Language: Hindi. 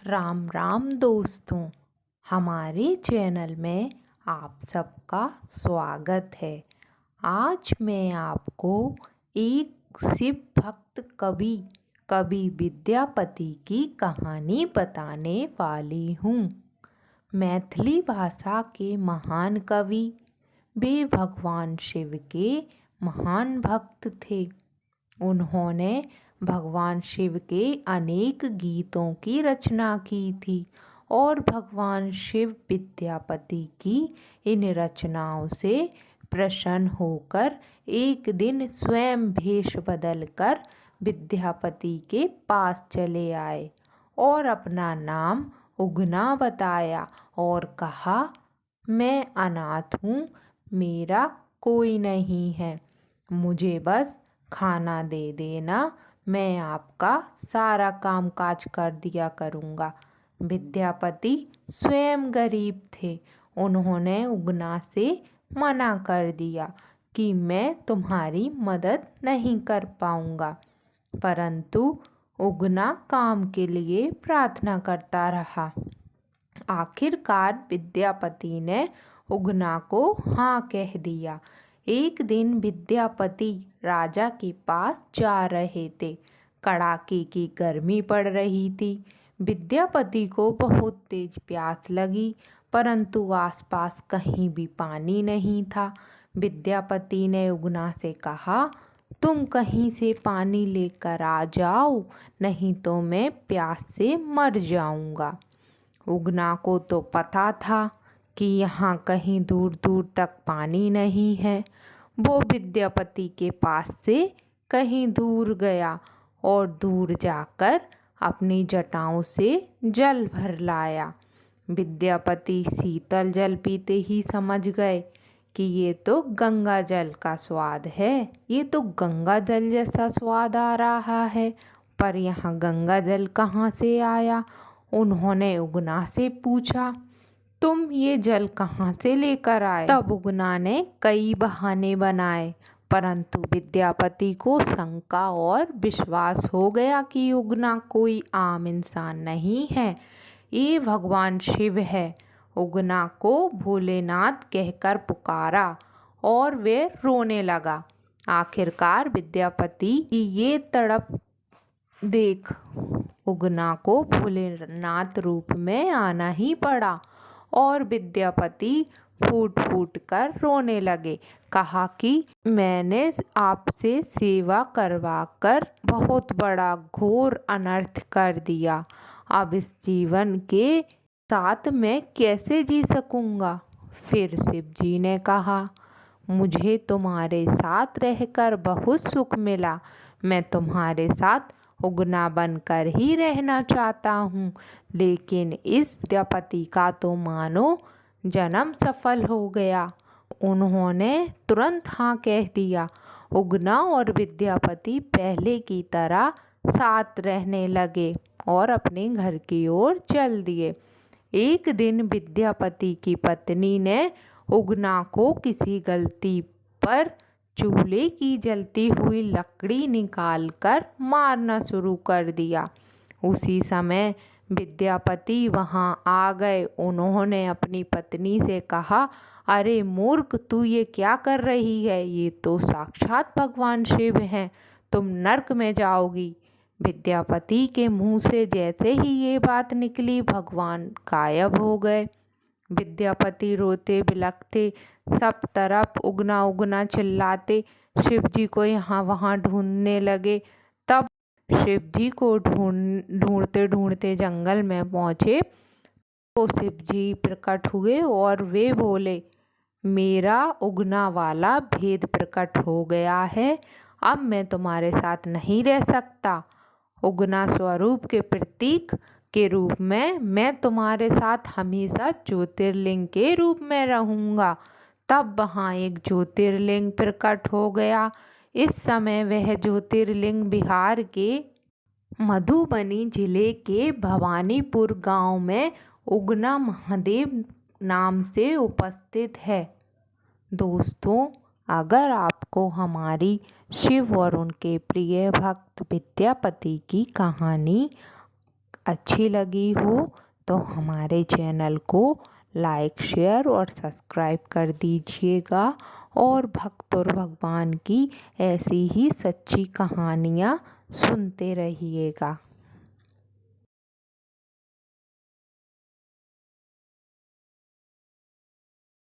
राम राम दोस्तों। हमारे चैनल में आप सबका स्वागत है। आज मैं आपको एक शिव भक्त कवि विद्यापति की कहानी बताने वाली हूँ। मैथिली भाषा के महान कवि वे भगवान शिव के महान भक्त थे। उन्होंने भगवान शिव के अनेक गीतों की रचना की थी और भगवान शिव विद्यापति की इन रचनाओं से प्रसन्न होकर एक दिन स्वयं भेष बदलकर विद्यापति के पास चले आए और अपना नाम उगना बताया और कहा, मैं अनाथ हूँ, मेरा कोई नहीं है, मुझे बस खाना दे देना, मैं आपका सारा काम काज कर दिया करूँगा। विद्यापति स्वयं गरीब थे। उन्होंने उगना से मना कर दिया कि मैं तुम्हारी मदद नहीं कर पाऊँगा, परंतु उगना काम के लिए प्रार्थना करता रहा। आखिरकार विद्यापति ने उगना को हाँ कह दिया। एक दिन विद्यापति राजा के पास जा रहे थे। कड़ाके की गर्मी पड़ रही थी। विद्यापति को बहुत तेज प्यास लगी, परंतु आसपास कहीं भी पानी नहीं था। विद्यापति ने उगना से कहा, तुम कहीं से पानी लेकर आ जाओ, नहीं तो मैं प्यास से मर जाऊंगा। उगना को तो पता था कि यहाँ कहीं दूर दूर तक पानी नहीं है। वो विद्यापति के पास से कहीं दूर गया और दूर जाकर अपनी जटाओं से जल भर लाया। विद्यापति शीतल जल पीते ही समझ गए कि ये तो गंगा जल का स्वाद है, ये तो गंगा जल जैसा स्वाद आ रहा है, पर यहाँ गंगा जल कहाँ से आया। उन्होंने उगना से पूछा, तुम ये जल कहाँ से लेकर आए? तब उगना ने कई बहाने बनाए, परंतु विद्यापति को शंका और विश्वास हो गया कि उगना कोई आम इंसान नहीं है, ये भगवान शिव है। उगना को भोलेनाथ कहकर पुकारा और वे रोने लगा। आखिरकार विद्यापति की ये तड़प देख उगना को भोलेनाथ रूप में आना ही पड़ा और विद्यापति फूट फूट कर रोने लगे। कहा कि मैंने आपसे सेवा करवाकर बहुत बड़ा घोर अनर्थ कर दिया, अब इस जीवन के साथ मैं कैसे जी सकूंगा। फिर शिव जी ने कहा, मुझे तुम्हारे साथ रहकर बहुत सुख मिला, मैं तुम्हारे साथ उगना बनकर ही रहना चाहता हूँ, लेकिन इस विद्यापति का तो मानो जन्म सफल हो गया। उन्होंने तुरंत हाँ कह दिया। उगना और विद्यापति पहले की तरह साथ रहने लगे और अपने घर की ओर चल दिए। एक दिन विद्यापति की पत्नी ने उगना को किसी गलती पर चूल्हे की जलती हुई लकड़ी निकालकर मारना शुरू कर दिया। उसी समय विद्यापति वहां आ गए। उन्होंने अपनी पत्नी से कहा, अरे मूर्ख, तू ये क्या कर रही है? ये तो साक्षात भगवान शिव हैं, तुम नरक में जाओगी। विद्यापति के मुंह से जैसे ही ये बात निकली, भगवान गायब हो गए। विद्यापति रोते बिलखते सब तरफ उगना उगना चिल्लाते शिव जी को यहाँ वहाँ ढूंढने लगे। तब शिव जी को ढूंढते ढूंढते जंगल में पहुँचे तो शिव जी प्रकट हुए और वे बोले, मेरा उगना वाला भेद प्रकट हो गया है, अब मैं तुम्हारे साथ नहीं रह सकता। उगना स्वरूप के प्रतीक के रूप में मैं तुम्हारे साथ हमेशा ज्योतिर्लिंग के रूप में रहूँगा। तब वहाँ एक ज्योतिर्लिंग प्रकट हो गया। इस समय वह ज्योतिर्लिंग बिहार के मधुबनी जिले के भवानीपुर गांव में उगना महादेव नाम से उपस्थित है। दोस्तों, अगर आपको हमारी शिव और उनके प्रिय भक्त विद्यापति की कहानी अच्छी लगी हो तो हमारे चैनल को लाइक शेयर और सब्सक्राइब कर दीजिएगा और भक्त और भगवान की ऐसी ही सच्ची कहानियाँ सुनते रहिएगा।